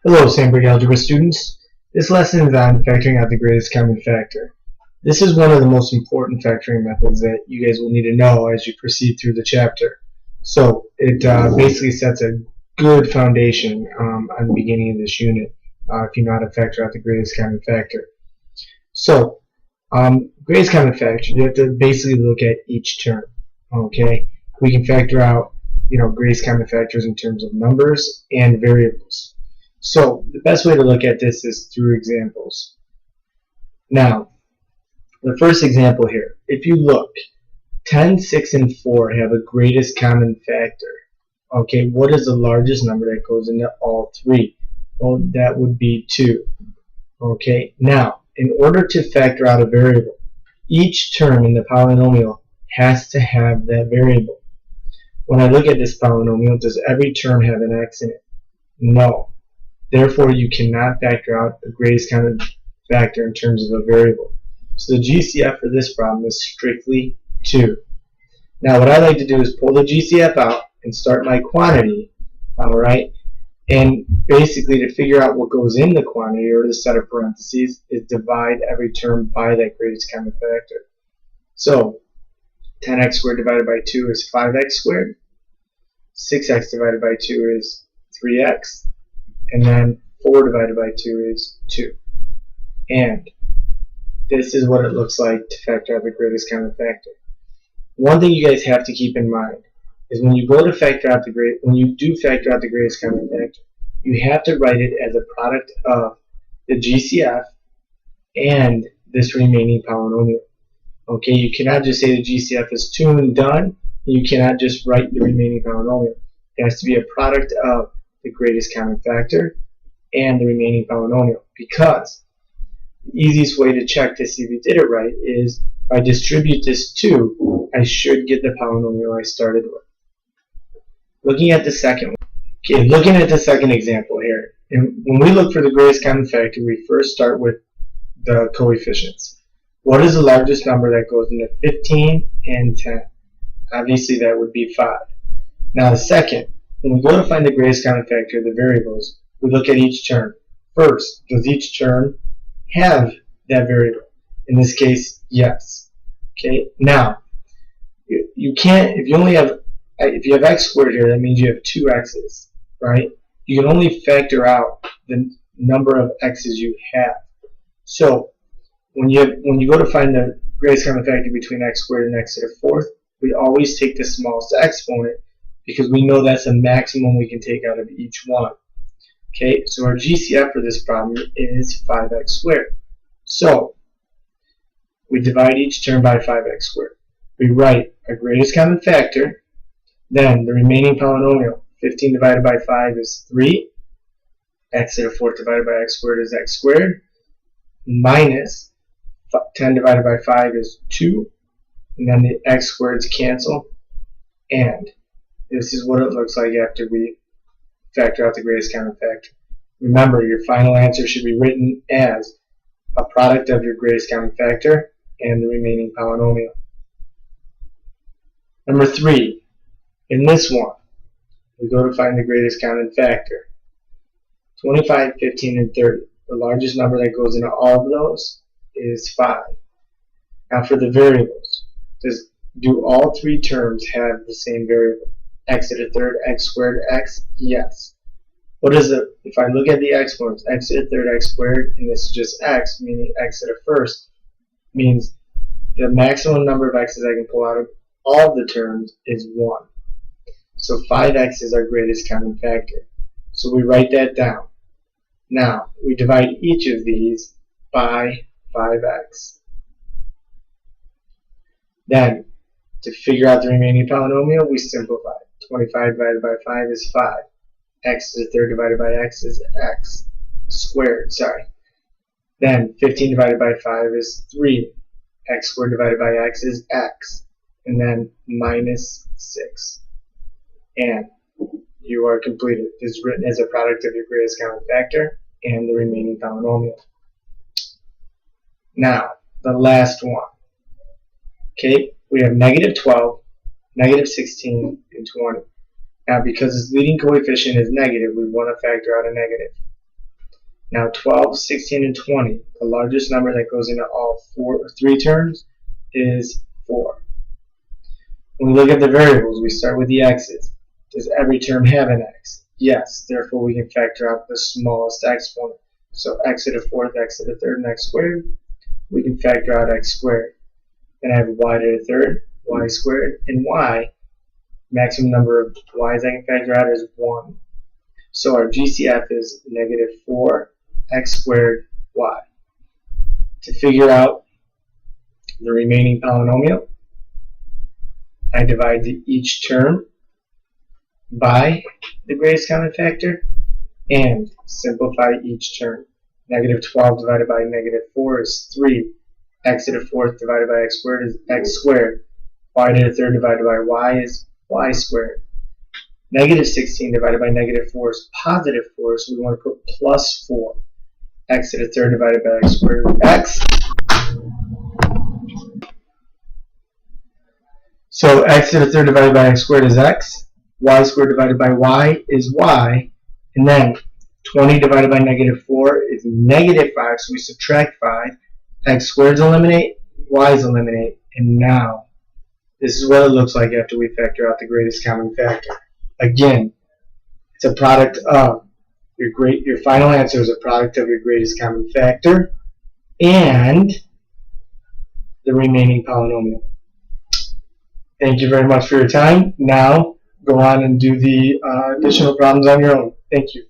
Hello, Sandberg Algebra students. This lesson is on factoring out the greatest common factor. This is one of the most important factoring methods that you guys will need to know as you proceed through the chapter. So it basically sets a good foundation on the beginning of this unit if you know how to factor out the greatest common factor. So greatest common factor, you have to basically look at each term. Okay, we can factor out greatest common factors in terms of numbers and variables. So the best way to look at this is through examples. Now, the first example here, if you look, 10, 6, and 4 have a greatest common factor. Okay, what is the largest number that goes into all three? Well, that would be 2. Okay, now, in order to factor out a variable, each term in the polynomial has to have that variable. When I look at this polynomial, does every term have an x in it? No. Therefore, you cannot factor out the greatest common factor in terms of a variable. So the GCF for this problem is strictly 2. Now what I like to do is pull the GCF out and start my quantity, alright? And basically to figure out what goes in the quantity or the set of parentheses is divide every term by that greatest common factor. So 10x squared divided by 2 is 5x squared. 6x divided by 2 is 3x. And then 4 divided by 2 is 2. And this is what it looks like to factor out the greatest common factor. One thing you guys have to keep in mind is when you go to factor out when you do factor out the greatest common factor, you have to write it as a product of the GCF and this remaining polynomial. Okay, you cannot just say the GCF is 2 and done. You cannot just write the remaining polynomial. It has to be a product of the greatest common factor and the remaining polynomial, because the easiest way to check to see if you did it right is if I distribute this 2, I should get the polynomial I started with. Looking at the second one. Okay, looking at the second example here, and when we look for the greatest common factor, we first start with the coefficients. What is the largest number that goes into 15 and 10? Obviously that would be 5. Now the second, when we go to find the greatest common factor of the variables, we look at each term. First, does each term have that variable? In this case, yes. Okay. Now, you can't. If you have x squared here, that means you have 2 x's, right? You can only factor out the number of x's you have. So when you go to find the greatest common factor between x squared and x to the 4th, we always take the smallest exponent, because we know that's the maximum we can take out of each one. Okay, so our GCF for this problem is 5x squared. So we divide each term by 5x squared. We write our greatest common factor, then the remaining polynomial. 15 divided by 5 is 3. X to the 4th divided by x squared is x squared. Minus 10 divided by 5 is 2. And then the x squareds cancel. And this is what it looks like after we factor out the greatest common factor. Remember, your final answer should be written as a product of your greatest common factor and the remaining polynomial. Number 3, in this one, we go to find the greatest common factor. 25, 15, and 30. The largest number that goes into all of those is 5. Now for the variables, do all 3 terms have the same variable? X to the 3rd, x squared, x? Yes. What is it? If I look at the exponents, x to the 3rd, x squared, and this is just x, meaning x to the 1st, means the maximum number of x's I can pull out of all the terms is 1. So 5x is our greatest common factor. So we write that down. Now, we divide each of these by 5x. Then, to figure out the remaining polynomial, we simplify. 25 divided by 5 is 5. X to the 3rd divided by x is x squared, Then 15 divided by 5 is 3. X squared divided by x is x. And then minus 6. And you are completed. This is written as a product of your greatest common factor and the remaining polynomial. Now, the last one. Okay, we have negative 12, negative 16, and 20. Now, because its leading coefficient is negative, we want to factor out a negative. Now 12, 16, and 20, the largest number that goes into all three terms is 4. When we look at the variables, we start with the x's. Does every term have an x? Yes, therefore we can factor out the smallest exponent. So x to the fourth, x to the third, and x squared. We can factor out x squared. Then I have y to the third, y squared, and y. Maximum number of y's I can factor out is 1. So our GCF is negative 4x squared y. To figure out the remaining polynomial, I divide each term by the greatest common factor and simplify each term. Negative 12 divided by negative 4 is 3. X to the fourth divided by x squared is x squared. Y to the third divided by y is y squared. Negative 16 divided by negative 4 is positive 4, so we want to put plus 4. X to the third divided by x squared is x. So x to the third divided by x squared is x. Y squared divided by y is y. And then 20 divided by negative 4 is negative 5, so we subtract 5. X squareds eliminate, y's eliminate, and now this is what it looks like after we factor out the greatest common factor. Again, it's a product of your final answer is a product of your greatest common factor and the remaining polynomial. Thank you very much for your time. Now go on and do the additional problems on your own. Thank you.